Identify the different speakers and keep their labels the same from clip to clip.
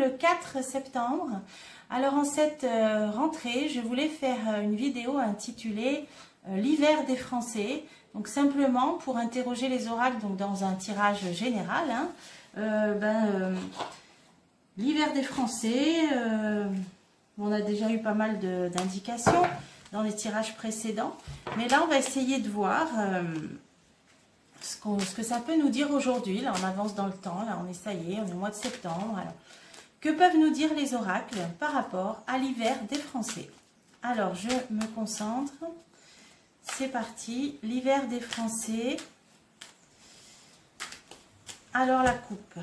Speaker 1: le 4 septembre. Alors en cette rentrée, je voulais faire une vidéo intitulée l'hiver des Français. Donc simplement pour interroger les oracles donc dans un tirage général. L'hiver des Français, on a déjà eu pas mal d'indications dans les tirages précédents. Mais là, on va essayer de voir ce que ça peut nous dire aujourd'hui. Là, on avance dans le temps. Là, ça y est, on est au mois de septembre. Alors, que peuvent nous dire les oracles par rapport à l'hiver des Français? Alors, je me concentre. C'est parti. L'hiver des Français. Alors, la coupe.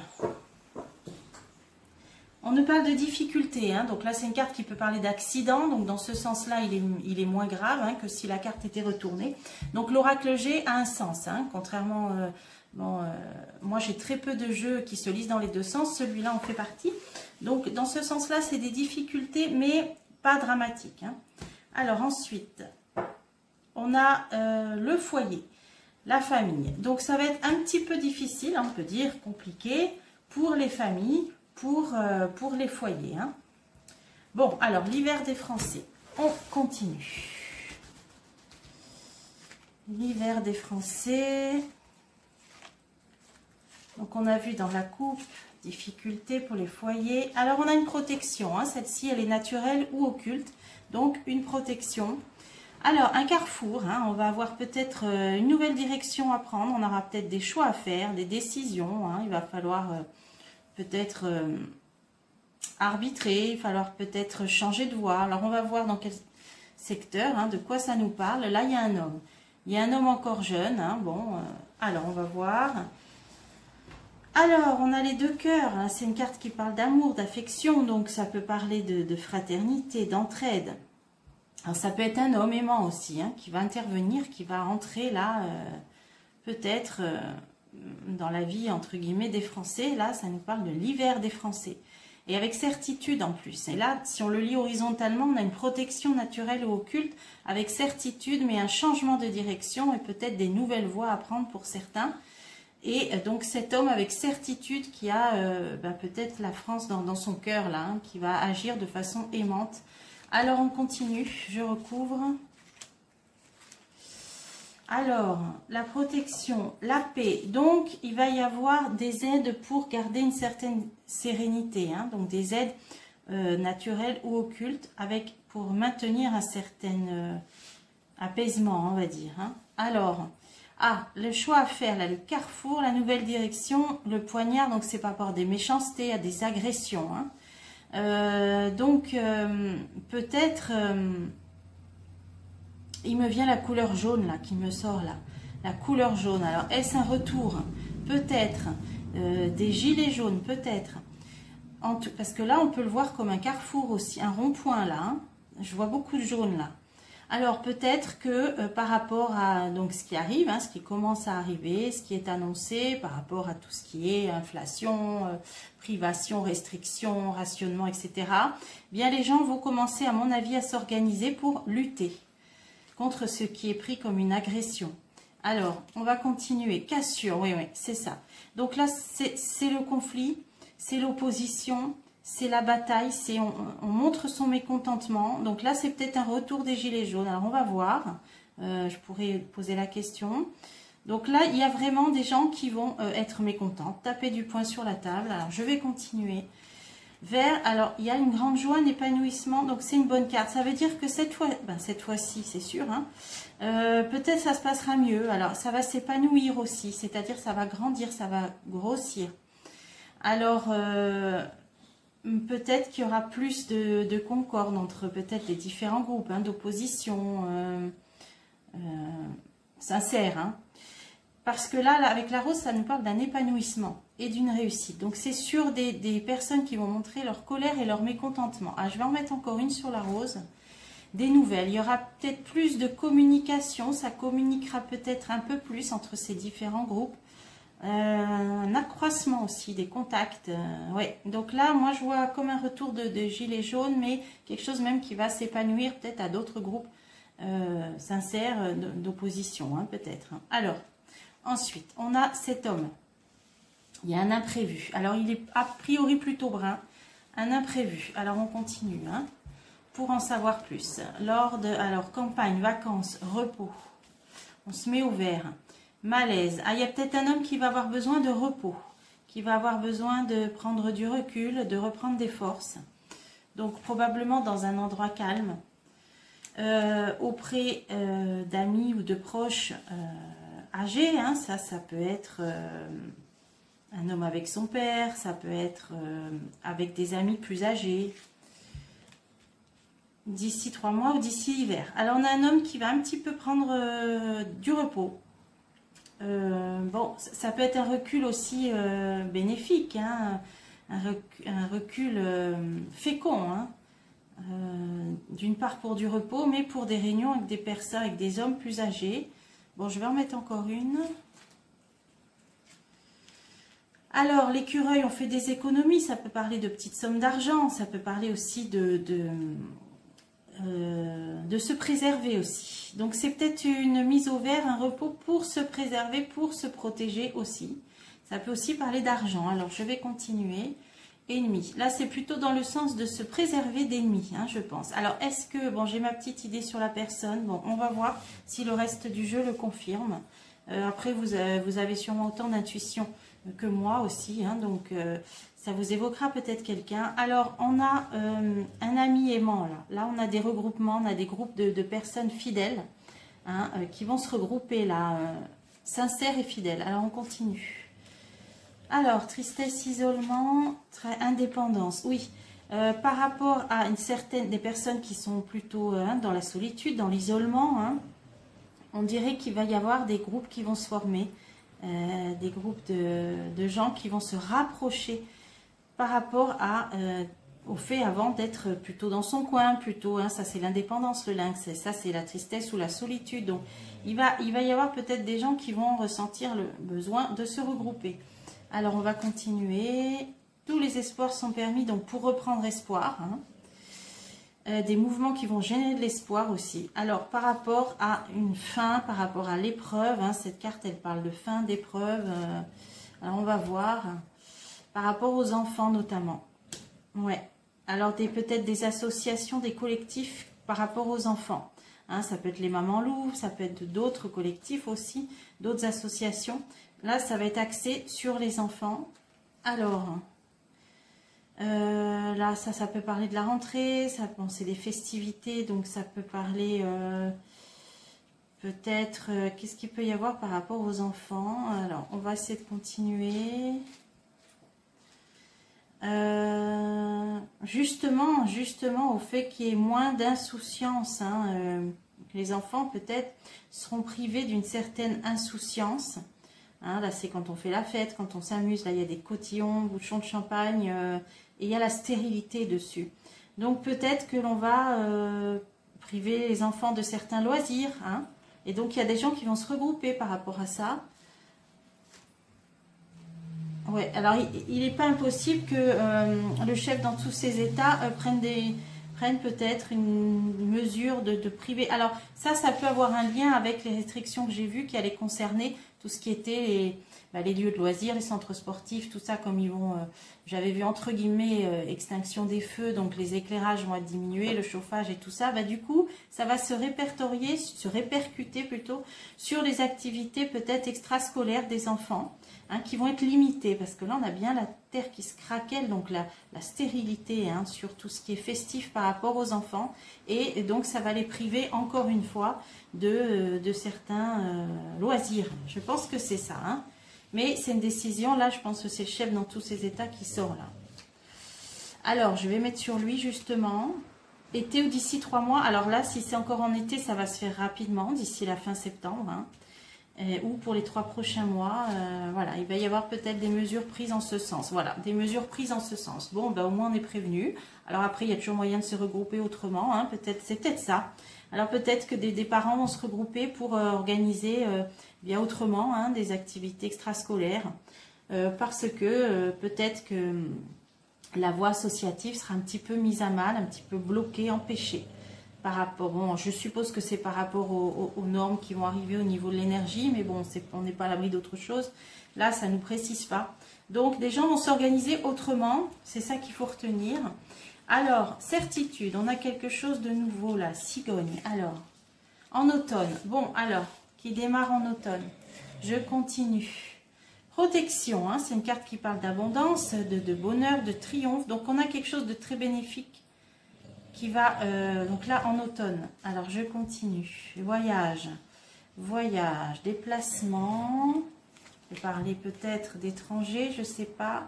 Speaker 1: On nous parle de difficultés, hein. Donc là c'est une carte qui peut parler d'accident, donc dans ce sens-là il est moins grave hein, que si la carte était retournée. Donc l'oracle G a un sens, hein. Contrairement, moi j'ai très peu de jeux qui se lisent dans les deux sens, celui-là en fait partie. Donc dans ce sens-là c'est des difficultés mais pas dramatiques, hein. Alors ensuite, on a le foyer, la famille. Donc ça va être un petit peu difficile, on peut dire compliqué pour les familles, pour les foyers. Hein. Bon, alors, l'hiver des Français. On continue. L'hiver des Français. Donc, on a vu dans la coupe, difficulté pour les foyers. Alors, on a une protection. Hein. Celle-ci, elle est naturelle ou occulte. Donc, une protection. Alors, un carrefour. Hein. On va avoir peut-être une nouvelle direction à prendre. On aura peut-être des choix à faire, des décisions. Hein. Il va falloir... peut-être arbitrer, il va falloir peut-être changer de voie. Alors, on va voir dans quel secteur, hein, de quoi ça nous parle. Là, il y a un homme. Il y a un homme encore jeune. Hein, alors, on va voir. Alors, on a les deux cœurs. Hein, c'est une carte qui parle d'amour, d'affection. Donc, ça peut parler de fraternité, d'entraide. Alors, ça peut être un homme aimant aussi, hein, qui va intervenir, qui va entrer là, peut-être... dans la vie entre guillemets des Français. Là ça nous parle de l'hiver des Français et avec certitude en plus. Et là si on le lit horizontalement, on a une protection naturelle ou occulte avec certitude mais un changement de direction et peut-être des nouvelles voies à prendre pour certains. Et donc cet homme avec certitude qui a peut-être la France dans son cœur là, hein, qui va agir de façon aimante. Alors on continue, je recouvre. Alors, la protection, la paix. Donc, il va y avoir des aides pour garder une certaine sérénité. Hein, donc, des aides naturelles ou occultes pour maintenir un certain apaisement, on va dire. Hein. Alors, le choix à faire, là, le carrefour, la nouvelle direction, le poignard. Donc, c'est par rapport à des méchancetés, à des agressions. Hein. Peut-être... il me vient la couleur jaune là qui me sort là, la couleur jaune. Alors est-ce un retour? Peut-être des gilets jaunes, peut-être. Parce que là on peut le voir comme un carrefour aussi, un rond-point là. Hein. Je vois beaucoup de jaune là. Alors peut-être que par rapport à donc ce qui arrive, hein, ce qui commence à arriver, ce qui est annoncé par rapport à tout ce qui est inflation, privation, restriction, rationnement, etc. Bien les gens vont commencer à mon avis à s'organiser pour lutter contre ce qui est pris comme une agression. Alors, on va continuer. Cassure, oui, c'est ça. Donc là, c'est le conflit, c'est l'opposition, c'est la bataille, on montre son mécontentement. Donc là, c'est peut-être un retour des gilets jaunes. Alors, on va voir. Je pourrais poser la question. Donc là, il y a vraiment des gens qui vont être mécontents, taper du poing sur la table. Alors, je vais continuer. Vert, alors il y a une grande joie, un épanouissement, donc c'est une bonne carte. Ça veut dire que cette fois-ci, c'est sûr, hein, peut-être ça se passera mieux. Alors ça va s'épanouir aussi, c'est-à-dire ça va grandir, ça va grossir. Alors peut-être qu'il y aura plus de concorde entre peut-être les différents groupes, hein, d'opposition sincère, hein. Parce que là, avec la rose, ça nous parle d'un épanouissement et d'une réussite. Donc, c'est sur des personnes qui vont montrer leur colère et leur mécontentement. Ah, je vais en mettre encore une sur la rose. Des nouvelles. Il y aura peut-être plus de communication. Ça communiquera peut-être un peu plus entre ces différents groupes. Un accroissement aussi des contacts. Ouais. Donc là, moi, je vois comme un retour de gilets jaunes, mais quelque chose même qui va s'épanouir peut-être à d'autres groupes sincères d'opposition, hein, peut-être. Alors... ensuite, on a cet homme. Il y a un imprévu. Alors, il est a priori plutôt brun. un imprévu. Alors, on continue, hein, pour en savoir plus. Alors, campagne, vacances, repos. On se met au vert. Malaise. Ah, il y a peut-être un homme qui va avoir besoin de repos, qui va avoir besoin de prendre du recul, de reprendre des forces. Donc, probablement dans un endroit calme, auprès d'amis ou de proches âgés. Hein, ça peut être un homme avec son père, ça peut être avec des amis plus âgés. D'ici 3 mois ou d'ici l'hiver. Alors, on a un homme qui va un petit peu prendre du repos. Bon, ça peut être un recul aussi bénéfique, hein, un recul fécond, hein, d'une part pour du repos, mais pour des réunions avec des personnes, avec des hommes plus âgés. Bon, je vais en mettre encore une. Alors, l'écureuil, on fait des économies, ça peut parler de petites sommes d'argent, ça peut parler aussi de se préserver aussi. Donc, c'est peut-être une mise au vert, un repos pour se préserver, pour se protéger aussi. Ça peut aussi parler d'argent. Alors, je vais continuer. Ennemi. Là, c'est plutôt dans le sens de se préserver d'ennemis, hein, je pense. Alors, est-ce que... Bon, j'ai ma petite idée sur la personne. Bon, on va voir si le reste du jeu le confirme. Après, vous avez sûrement autant d'intuition que moi aussi, hein, donc ça vous évoquera peut-être quelqu'un. Alors, on a un ami aimant, là. Là, on a des regroupements, on a des groupes de personnes fidèles, hein, qui vont se regrouper, là, sincères et fidèles. Alors, on continue. Alors, tristesse, isolement, indépendance. Oui, par rapport à des personnes qui sont plutôt dans la solitude, dans l'isolement, hein, on dirait qu'il va y avoir des groupes qui vont se former, des groupes de gens qui vont se rapprocher par rapport au fait avant d'être plutôt dans son coin, plutôt, hein, ça c'est l'indépendance, le lynx, ça c'est la tristesse ou la solitude. Donc, il va y avoir peut-être des gens qui vont ressentir le besoin de se regrouper. Alors, on va continuer. Tous les espoirs sont permis, donc pour reprendre espoir. Hein. Des mouvements qui vont générer de l'espoir aussi. Alors, par rapport à une fin, par rapport à l'épreuve, hein, cette carte, elle parle de fin d'épreuve. Alors, on va voir. Par rapport aux enfants, notamment. Ouais. Alors, peut-être des associations, des collectifs par rapport aux enfants. Hein, ça peut être les Mamans Louves, ça peut être d'autres collectifs aussi, d'autres associations. Là, ça va être axé sur les enfants. Alors, là, ça peut parler de la rentrée, bon, c'est des festivités, donc ça peut parler peut-être, qu'est-ce qu'il peut y avoir par rapport aux enfants. Alors, on va essayer de continuer. Justement, au fait qu'il y ait moins d'insouciance, hein, les enfants peut-être seront privés d'une certaine insouciance. Hein, là, c'est quand on fait la fête, quand on s'amuse. Là, il y a des cotillons, bouchons de champagne, et il y a la stérilité dessus. Donc, peut-être que l'on va priver les enfants de certains loisirs. Hein, et donc, il y a des gens qui vont se regrouper par rapport à ça. Ouais, alors, il n'est pas impossible que le chef, dans tous ses états, prenne peut-être une mesure de priver. Alors, ça peut avoir un lien avec les restrictions que j'ai vues qui allaient concerner tout ce qui était les lieux de loisirs, les centres sportifs, tout ça, comme ils vont, j'avais vu entre guillemets, extinction des feux, donc les éclairages vont être diminués, le chauffage et tout ça, du coup, ça va se répercuter plutôt sur les activités peut-être extrascolaires des enfants, hein, qui vont être limitées, parce que là, on a bien la terre qui se craquelle, donc la stérilité, hein, sur tout ce qui est festif par rapport aux enfants, et donc ça va les priver encore une fois de certains loisirs. Je pense que c'est ça, hein. Mais c'est une décision, là je pense que c'est le chef dans tous ses états qui sort là. Alors je vais mettre sur lui justement, été ou d'ici 3 mois, alors là si c'est encore en été ça va se faire rapidement, d'ici la fin septembre, hein. Ou pour les 3 prochains mois, voilà, il va y avoir peut-être des mesures prises en ce sens. Voilà, des mesures prises en ce sens. Bon, au moins on est prévenu. Alors après, il y a toujours moyen de se regrouper autrement, hein, c'est peut-être ça. Alors peut-être que des parents vont se regrouper pour organiser bien autrement, hein, des activités extrascolaires, parce que peut-être que la voie associative sera un petit peu mise à mal, un petit peu bloquée, empêchée. par rapport, bon, je suppose que c'est par rapport aux normes qui vont arriver au niveau de l'énergie, mais bon, on n'est pas à l'abri d'autre chose. Là, ça ne nous précise pas. Donc, des gens vont s'organiser autrement, c'est ça qu'il faut retenir. Alors, certitude, on a quelque chose de nouveau là, cigogne. Alors, en automne, bon, alors, qui démarre en automne, je continue. Protection, hein, c'est une carte qui parle d'abondance, de bonheur, de triomphe. Donc, on a quelque chose de très bénéfique qui va, donc là, en automne. Alors, je continue. Voyage, déplacement. Je vais parler peut-être d'étrangers, je ne sais pas.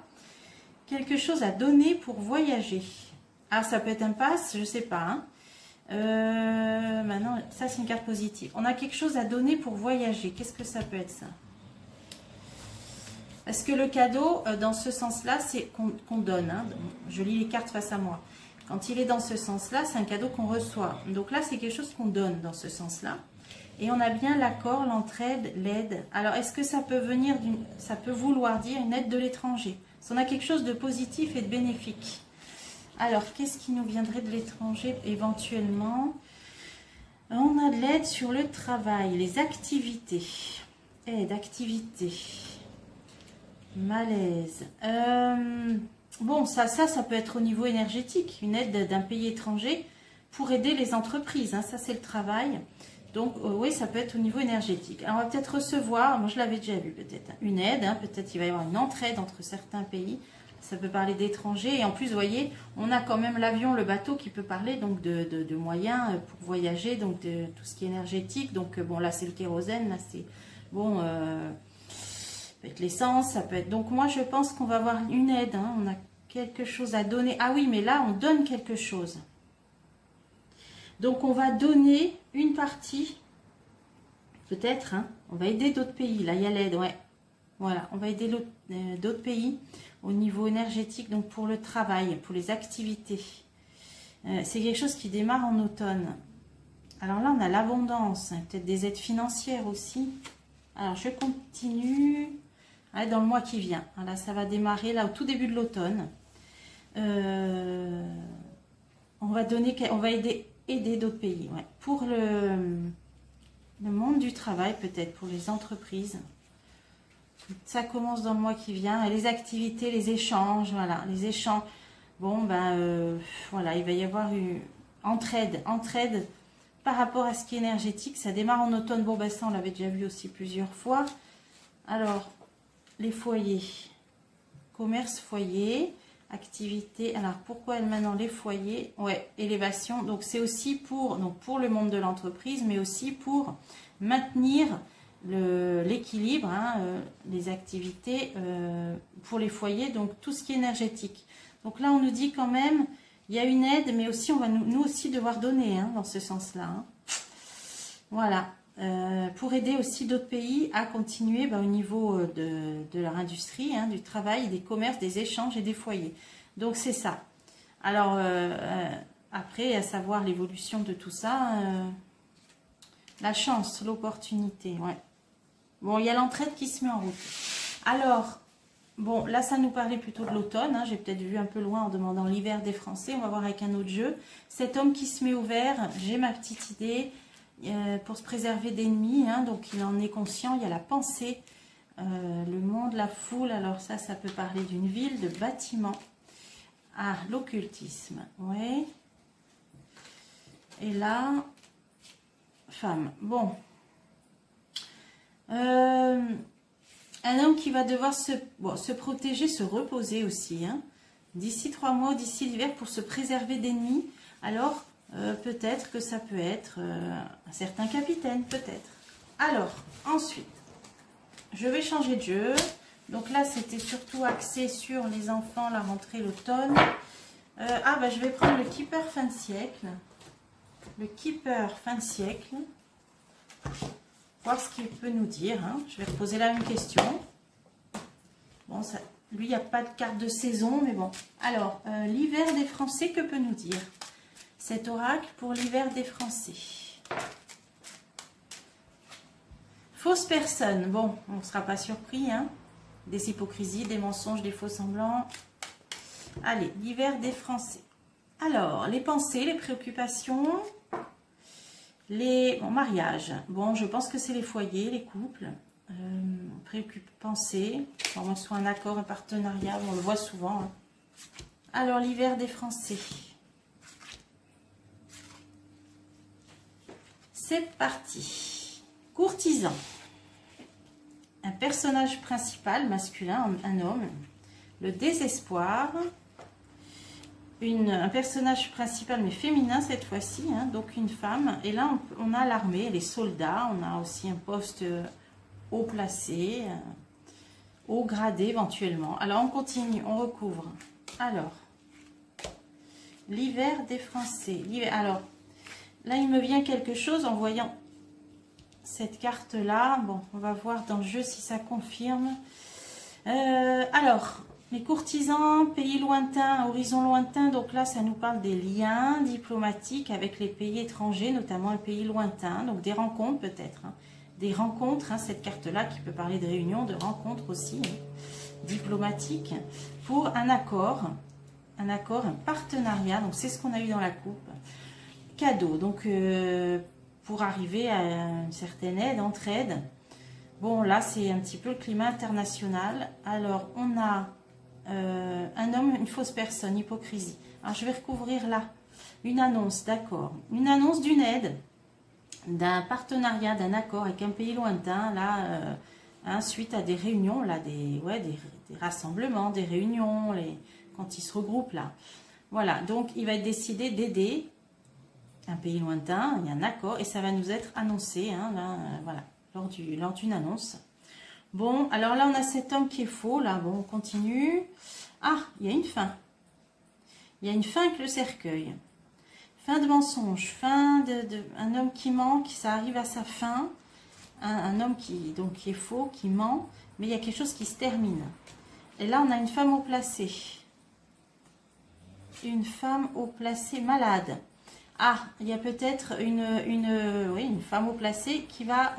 Speaker 1: Quelque chose à donner pour voyager. Ah, ça peut être un pass, je ne sais pas. Hein. Maintenant, ça, c'est une carte positive. On a quelque chose à donner pour voyager. Qu'est-ce que ça peut être, ça? Parce que le cadeau, dans ce sens-là, c'est qu'on donne. Hein. Je lis les cartes face à moi. Quand il est dans ce sens-là, c'est un cadeau qu'on reçoit. Donc là, c'est quelque chose qu'on donne dans ce sens-là. Et on a bien l'accord, l'entraide, l'aide. Alors, est-ce que ça peut venir ça peut vouloir dire une aide de l'étranger? On a quelque chose de positif et de bénéfique. Alors, qu'est-ce qui nous viendrait de l'étranger éventuellement? On a de l'aide sur le travail, les activités. Aide, activité. Malaise. Bon, ça peut être au niveau énergétique. Une aide d'un pays étranger pour aider les entreprises. Hein, ça, c'est le travail. Donc, oui, ça peut être au niveau énergétique. Alors, on va peut-être recevoir, moi je l'avais déjà vu peut-être, une aide. Hein, peut-être il va y avoir une entraide entre certains pays. Ça peut parler d'étrangers. Et en plus, vous voyez, on a quand même l'avion, le bateau qui peut parler donc de moyens pour voyager, donc de tout ce qui est énergétique. Donc, bon, là, c'est le kérosène. Là, c'est, bon, ça peut être l'essence. Ça peut être... Donc, moi, je pense qu'on va avoir une aide. Hein, on a quelque chose à donner. Ah oui, mais là, on donne quelque chose. Donc, on va donner une partie, peut-être, hein, on va aider d'autres pays. Là, il y a l'aide, ouais. Voilà, on va aider d'autres pays au niveau énergétique, donc pour le travail, pour les activités. C'est quelque chose qui démarre en automne. Alors là, on a l'abondance, hein, peut-être des aides financières aussi. Alors, je continue. Ouais, dans le mois qui vient. Là, ça va démarrer là au tout début de l'automne. On va aider d'autres pays. Ouais. Pour le monde du travail, peut-être, pour les entreprises. Ça commence dans le mois qui vient. Et les activités, les échanges, voilà, les échanges. Bon, ben, voilà, il va y avoir une entraide par rapport à ce qui est énergétique. Ça démarre en automne. Bon, ben, ça, on l'avait déjà vu aussi plusieurs fois. Alors, les foyers. Commerce, foyer. Activité, alors pourquoi maintenant les foyers? Ouais, élévation, donc c'est aussi pour le monde de l'entreprise, mais aussi pour maintenir l'équilibre, hein, les activités pour les foyers, donc tout ce qui est énergétique. Donc là, on nous dit quand même, il y a une aide, mais aussi on va nous aussi devoir donner, hein, dans ce sens-là. Hein. Voilà. Pour aider aussi d'autres pays à continuer au niveau de leur industrie, hein, du travail, des commerces, des échanges et des foyers. Donc c'est ça. Alors après, à savoir l'évolution de tout ça, la chance, l'opportunité, ouais. Bon, il y a l'entraide qui se met en route. Alors, bon, là ça nous parlait plutôt de l'automne, hein, j'ai peut-être vu un peu loin en demandant l'hiver des Français, on va voir avec un autre jeu. Cet homme qui se met au vert, j'ai ma petite idée. Pour se préserver d'ennemis, hein, donc il en est conscient, il y a la pensée, le monde, la foule, alors ça peut parler d'une ville, de bâtiment. Ah, l'occultisme, ouais. Et là, femme, bon. Un homme qui va devoir se protéger, se reposer aussi, hein, d'ici 3 mois, d'ici l'hiver, pour se préserver d'ennemis. Alors, peut-être que ça peut être un certain capitaine, peut-être. Alors, ensuite, je vais changer de jeu. Donc là, c'était surtout axé sur les enfants, la rentrée, l'automne. Je vais prendre le Keeper fin de siècle. Le Keeper fin de siècle. Voir ce qu'il peut nous dire. Hein. Je vais reposer la même question. Bon, ça, lui, il n'y a pas de carte de saison, mais bon. Alors, l'hiver des Français, que peut nous dire cet oracle pour l'hiver des Français? Fausse personne. Bon, on ne sera pas surpris. Hein. Des hypocrisies, des mensonges, des faux semblants. Allez, l'hiver des Français. Alors, les pensées, les préoccupations, les mariages. Bon, je pense que c'est les foyers, les couples. Pensées, que ce soit un accord, un partenariat, on le voit souvent. Hein. Alors, l'hiver des Français. C'est parti. Courtisan. Un personnage principal, masculin, un homme. Le désespoir. Un personnage principal, mais féminin cette fois-ci, hein, donc une femme. Et là, on a l'armée, les soldats. On a aussi un poste haut placé, haut gradé éventuellement. Alors, on continue, on recouvre. Alors, l'hiver des Français. Alors, là, il me vient quelque chose en voyant cette carte-là. Bon, on va voir dans le jeu si ça confirme. Alors, les courtisans, pays lointains, horizon lointain. Donc là, ça nous parle des liens diplomatiques avec les pays étrangers, notamment le pays lointain. Donc des rencontres peut-être. Hein. Des rencontres, hein, cette carte-là qui peut parler de réunions, de rencontres aussi, hein, diplomatiques, pour un accord, un partenariat. Donc c'est ce qu'on a eu dans la coupe. Cadeau, donc pour arriver à une certaine aide, entraide. Bon, là, c'est un petit peu le climat international. Alors, on a un homme, une fausse personne, hypocrisie. Alors, je vais recouvrir là une annonce, d'accord. Une annonce d'une aide, d'un partenariat, d'un accord avec un pays lointain, là, hein, suite à des réunions, là, des rassemblements, des réunions, quand ils se regroupent, là. Voilà, donc, il va être décidé d'aider un pays lointain, il y a un accord, et ça va nous être annoncé, hein, là, voilà, lors d'une annonce. Bon, alors là, on a cet homme qui est faux, là, bon, on continue. Ah, il y a une fin. Il y a une fin avec le cercueil. Fin de mensonge, fin un homme qui ment, ça arrive à sa fin. Un homme qui est faux, qui ment, mais il y a quelque chose qui se termine. Et là, on a une femme haut placée. Une femme haut placée malade. Ah, il y a peut-être une femme haut placée qui va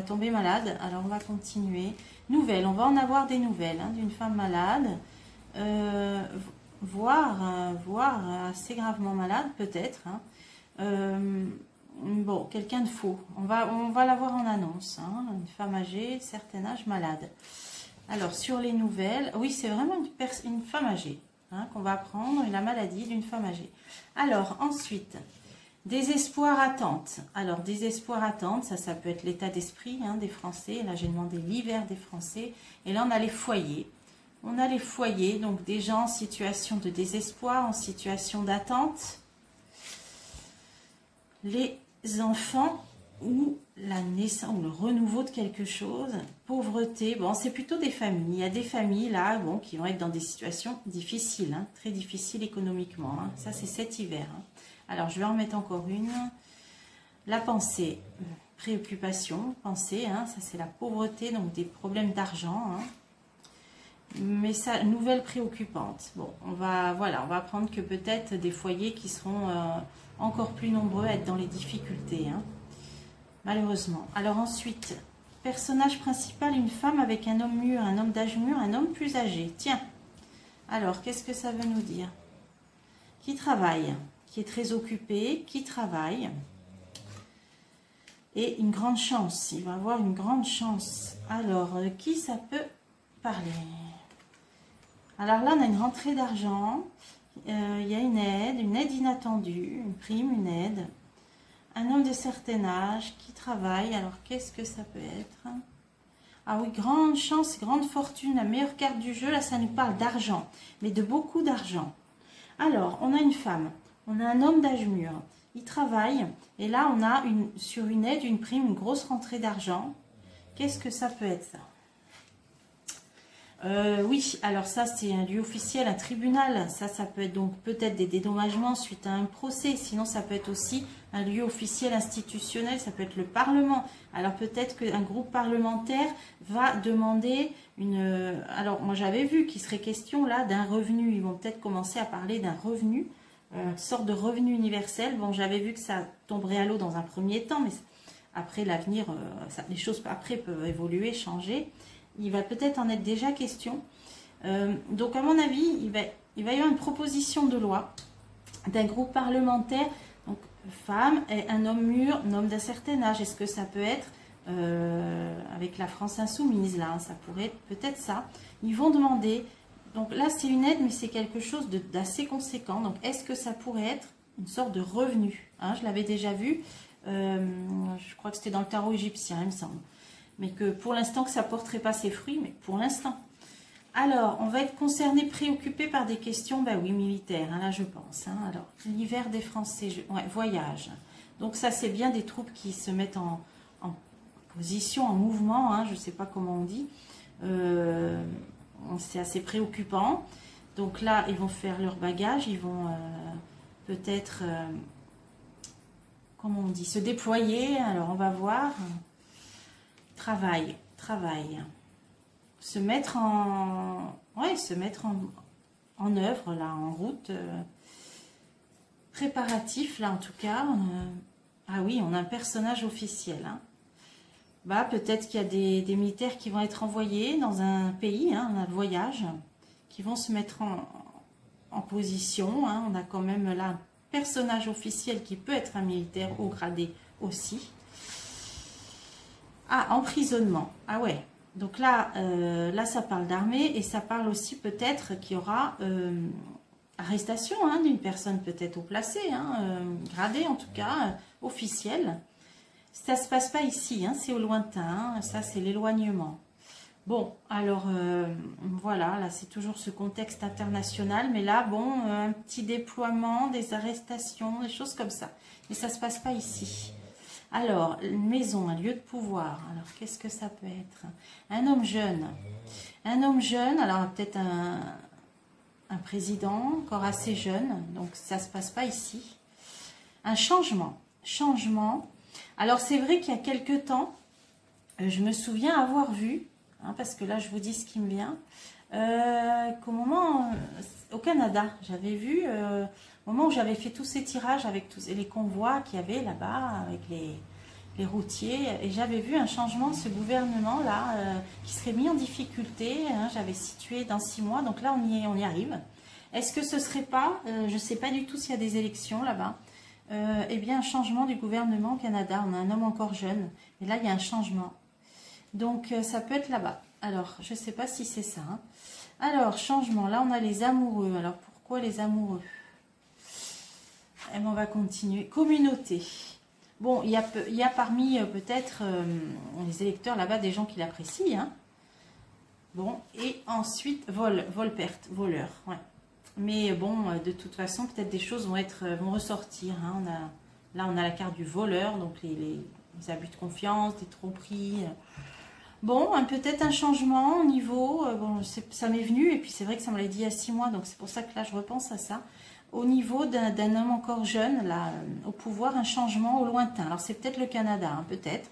Speaker 1: tomber malade. Alors, on va continuer. Nouvelles, on va en avoir des nouvelles hein, d'une femme malade. Voire assez gravement malade, peut-être. Hein. Bon, quelqu'un de faux. On va la voir en annonce. Hein, une femme âgée, certain âge, malade. Alors, sur les nouvelles, oui, c'est vraiment une femme âgée hein, qu'on va apprendre, la maladie d'une femme âgée. Alors, ensuite... Désespoir, attente. Alors, désespoir, attente, ça peut être l'état d'esprit hein, des Français. Là, j'ai demandé l'hiver des Français. Et là, on a les foyers. On a les foyers, donc des gens en situation de désespoir, en situation d'attente. Les enfants ou la naissance, ou le renouveau de quelque chose. Pauvreté, bon, c'est plutôt des familles. Il y a des familles, là, bon, qui vont être dans des situations difficiles, hein, très difficiles économiquement. Hein. Ça, c'est cet hiver. Hein. Alors, je vais en mettre encore une. La pensée, préoccupation, pensée, hein, ça c'est la pauvreté, donc des problèmes d'argent. Hein. Mais ça, nouvelle préoccupante. Bon, on va apprendre que peut-être des foyers qui seront encore plus nombreux à être dans les difficultés. Hein, malheureusement. Alors ensuite, personnage principal, une femme avec un homme mûr, un homme d'âge mûr, un homme plus âgé. Tiens, alors, qu'est-ce que ça veut nous dire? Qui travaille, qui est très occupé, qui travaille, et une grande chance, il va avoir une grande chance. Alors, qui ça peut parler? Alors là, on a une rentrée d'argent, il y a une aide inattendue, une prime, une aide, un homme de certain âge qui travaille. Alors, qu'est-ce que ça peut être? Ah oui, grande chance, grande fortune, la meilleure carte du jeu, là, ça nous parle d'argent, mais de beaucoup d'argent. Alors, on a une femme. On a un homme d'âge mûr, il travaille, et là on a sur une aide, une prime, une grosse rentrée d'argent. Qu'est-ce que ça peut être ça? Oui, alors ça c'est un lieu officiel, un tribunal, ça peut être donc peut-être des dédommagements suite à un procès, sinon ça peut être aussi un lieu officiel institutionnel, ça peut être le Parlement. Alors peut-être qu'un groupe parlementaire va demander alors moi j'avais vu qu'il serait question là d'un revenu, ils vont peut-être commencer à parler d'un revenu, une sorte de revenu universel. Bon, j'avais vu que ça tomberait à l'eau dans un premier temps, mais après l'avenir, les choses après peuvent évoluer, changer. Il va peut-être en être déjà question. Donc à mon avis, il va y avoir une proposition de loi d'un groupe parlementaire, donc femme et un homme mûr, un homme d'un certain âge. Est-ce que ça peut être avec la France insoumise là, hein, ça pourrait être peut-être ça. Ils vont demander, donc là c'est une aide mais c'est quelque chose d'assez conséquent, donc est-ce que ça pourrait être une sorte de revenu, hein, je l'avais déjà vu, je crois que c'était dans le tarot égyptien il me semble, mais que pour l'instant que ça porterait pas ses fruits, mais pour l'instant. Alors, on va être concerné, préoccupé par des questions, ben oui, militaires, hein, là je pense. Hein. Alors, l'hiver des Français, ouais, voyage. Donc ça, c'est bien des troupes qui se mettent en position, en mouvement, hein, je ne sais pas comment on dit. C'est assez préoccupant. Donc là, ils vont faire leur bagage, ils vont peut-être, comment on dit, se déployer. Alors, on va voir. Travail. Se mettre en œuvre, là, en route. Préparatif, là, en tout cas. Ah oui, on a un personnage officiel. Hein. Bah, peut-être qu'il y a des militaires qui vont être envoyés dans un pays, hein, on a le voyage, qui vont se mettre en position. Hein. On a quand même là un personnage officiel qui peut être un militaire haut gradé aussi. Ah, emprisonnement. Ah ouais. Donc là, là ça parle d'armée et ça parle aussi peut-être qu'il y aura arrestation hein, d'une personne peut-être haut placée, hein, gradée en tout cas, officielle. Ça ne se passe pas ici, hein, c'est au lointain, hein, ça c'est l'éloignement. Bon, alors voilà, là c'est toujours ce contexte international, mais là, bon, un petit déploiement, des arrestations, des choses comme ça. Mais ça ne se passe pas ici. Alors, une maison, un lieu de pouvoir, alors qu'est-ce que ça peut être? Un homme jeune. Un homme jeune, alors peut-être un président, encore assez jeune, donc ça ne se passe pas ici. Un changement. Changement. Alors c'est vrai qu'il y a quelque temps, je me souviens avoir vu, hein, parce que là je vous dis ce qui me vient, qu'au moment, au Canada, j'avais vu, au moment où j'avais fait tous ces tirages avec tous les convois qu'il y avait là-bas, avec les routiers, et j'avais vu un changement de ce gouvernement-là, qui serait mis en difficulté, hein, j'avais situé dans 6 mois, donc là on y arrive. Est-ce que ce serait pas, je ne sais pas du tout s'il y a des élections là-bas, eh bien, un changement du gouvernement au Canada. On a un homme encore jeune. Et là, il y a un changement. Donc, ça peut être là-bas. Alors, je ne sais pas si c'est ça. Hein. Alors, changement. Là, on a les amoureux. Alors, pourquoi les amoureux? Eh bien, on va continuer. Communauté. Bon, il y a parmi, peut-être, les électeurs là-bas, des gens qui l'apprécient. Hein. Bon, et ensuite, vol-perte, voleur. Ouais. Mais bon, de toute façon, peut-être des choses vont ressortir. Hein. Là, on a la carte du voleur, donc les abus de confiance, des tromperies. Bon, peut-être un changement au niveau, bon, ça m'est venu, et puis c'est vrai que ça me l'a dit il y a 6 mois, donc c'est pour ça que là, je repense à ça. Au niveau d'un homme encore jeune, là, au pouvoir, un changement au lointain. Alors, c'est peut-être le Canada, hein, peut-être.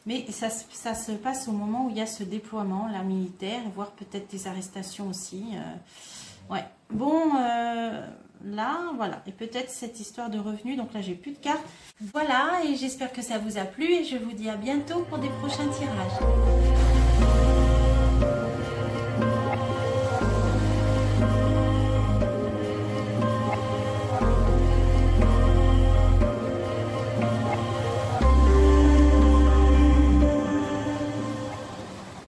Speaker 1: Mais ça se passe au moment où il y a ce déploiement, là, militaire, voire peut-être des arrestations aussi. Ouais, bon, là, voilà, et peut-être cette histoire de revenus, donc là, j'ai plus de cartes. Voilà, et j'espère que ça vous a plu, et je vous dis à bientôt pour des prochains tirages.